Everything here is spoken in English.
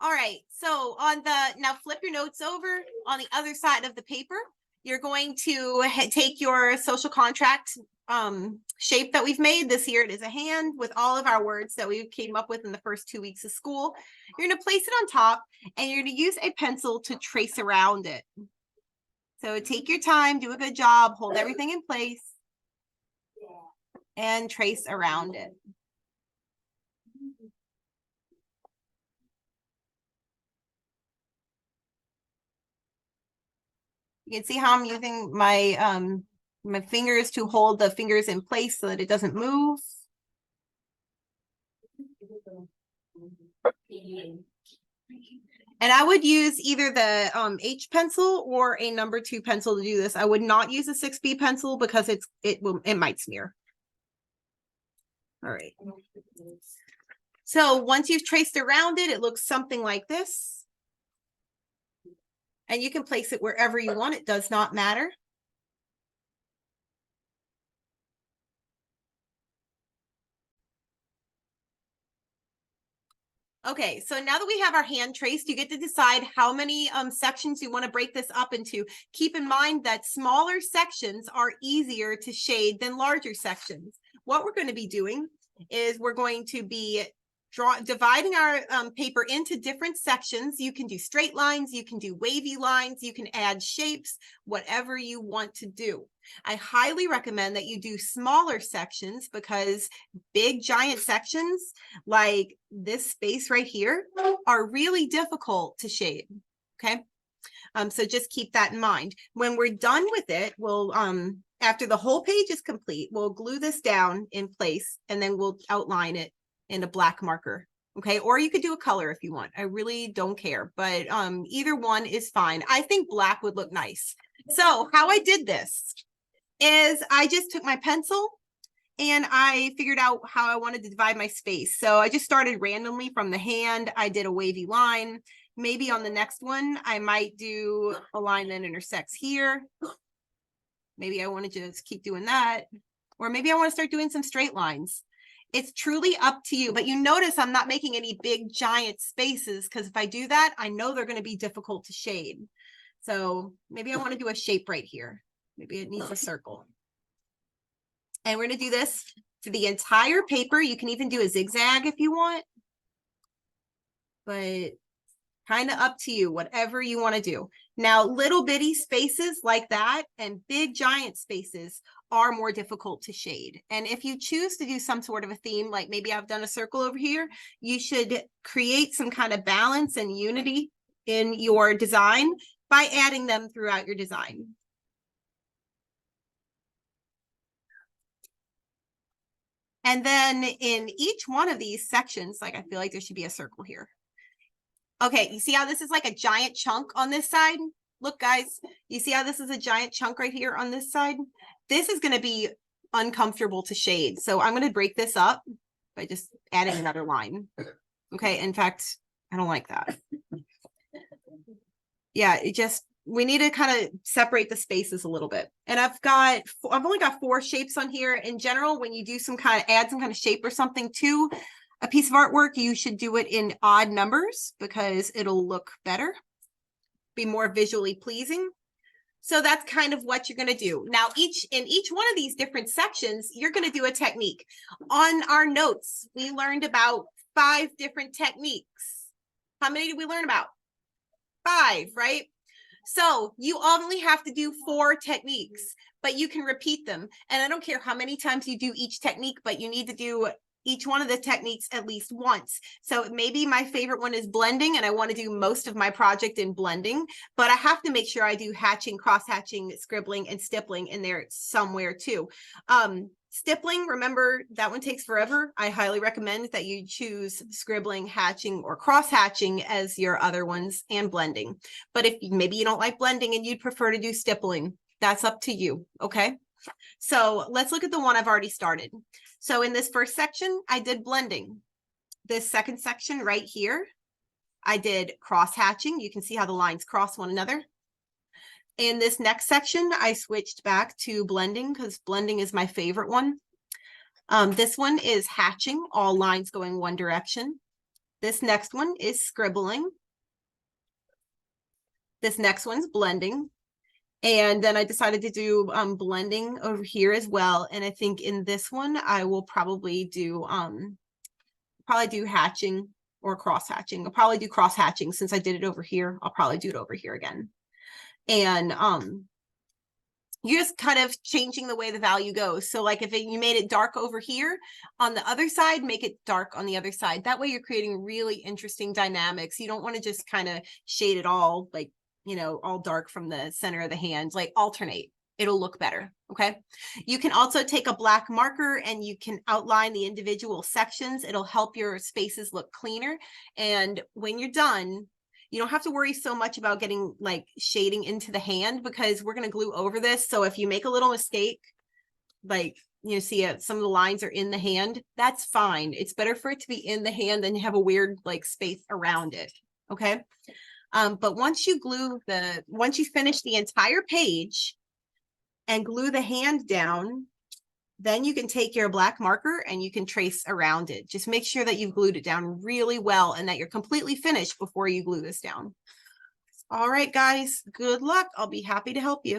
All right, so on the, now flip your notes over on the other side of the paper. You're going to take your social contract shape that we've made. This year it is a hand with all of our words that we came up with in the first 2 weeks of school. You're going to place it on top and you're going to use a pencil to trace around it. So take your time, do a good job, hold everything in place and trace around it. You can see how I'm using my my fingers to hold the fingers in place so that it doesn't move. And I would use either the H pencil or a number 2 pencil to do this. I would not use a 6B pencil because it might smear. All right. So once you've traced around it, it looks something like this. And you can place it wherever you want. It does not matter. Okay, so now that we have our hand traced, you get to decide how many sections you want to break this up into. Keep in mind that smaller sections are easier to shade than larger sections. What we're going to be doing is we're going to be dividing our paper into different sections. You can do straight lines, you can do wavy lines, you can add shapes, whatever you want to do. I highly recommend that you do smaller sections because big giant sections like this space right here are really difficult to shade. Okay. So just keep that in mind. When we're done with it, we'll after the whole page is complete, we'll glue this down in place and then we'll outline it in a black marker. Okay, or you could do a color if you want. I really don't care, but either one is fine. I think black would look nice. So how I did this is I just took my pencil and I figured out how I wanted to divide my space. So I just started randomly from the hand. I did a wavy line. Maybe on the next one, I might do a line that intersects here. Maybe I want to just keep doing that. Or maybe I want to start doing some straight lines. It's truly up to you, but you notice I'm not making any big giant spaces because if I do that, I know they're going to be difficult to shade. So maybe I want to do a shape right here. Maybe it needs a circle. And we're going to do this for the entire paper. You can even do a zigzag if you want, but kind of up to you, whatever you want to do. Now, little bitty spaces like that and big giant spaces are more difficult to shade. And if you choose to do some sort of a theme, like maybe I've done a circle over here, you should create some kind of balance and unity in your design by adding them throughout your design. And then in each one of these sections, like I feel like there should be a circle here. Okay, you see how this is like a giant chunk on this side? Look, guys, you see how this is a giant chunk right here on this side? This is going to be uncomfortable to shade. So I'm going to break this up by just adding another line. Okay, in fact, I don't like that. Yeah, we need to kind of separate the spaces a little bit. And I've only got 4 shapes on here. In general, when you do add some kind of shape or something to a piece of artwork, you should do it in odd numbers because it'll look better, be more visually pleasing. So that's kind of what you're going to do. Now, in each one of these different sections, you're going to do a technique. On our notes, we learned about 5 different techniques. How many did we learn about? 5, right? So you only have to do 4 techniques, but you can repeat them. And I don't care how many times you do each technique, but you need to do each one of the techniques at least once. So maybe my favorite one is blending, and I want to do most of my project in blending, but I have to make sure I do hatching, cross-hatching, scribbling, and stippling in there somewhere too. Stippling, remember, that one takes forever. I highly recommend that you choose scribbling, hatching, or cross-hatching as your other ones, and blending. But if maybe you don't like blending and you'd prefer to do stippling, that's up to you, okay? So let's look at the one I've already started. So in this first section, I did blending. This second section right here, I did cross-hatching. You can see how the lines cross one another. In this next section, I switched back to blending because blending is my favorite one. This one is hatching, all lines going one direction. This next one is scribbling. This next one's blending. And then I decided to do blending over here as well. And I think in this one, I will probably do hatching or cross hatching. I'll probably do cross hatching since I did it over here. I'll probably do it over here again. And you're just kind of changing the way the value goes. So like if you made it dark over here on the other side, make it dark on the other side. That way you're creating really interesting dynamics. You don't want to just kind of shade it all like, you know, all dark from the center of the hand, like alternate. It'll look better. Okay. You can also take a black marker and you can outline the individual sections. It'll help your spaces look cleaner. And when you're done, you don't have to worry so much about getting like shading into the hand because we're going to glue over this. So if you make a little mistake, like you see some of the lines are in the hand, that's fine. It's better for it to be in the hand than have a weird like space around it. Okay. But once you finish the entire page and glue the hand down, then you can take your black marker and you can trace around it. Just make sure that you've glued it down really well and that you're completely finished before you glue this down. All right, guys, good luck. I'll be happy to help you.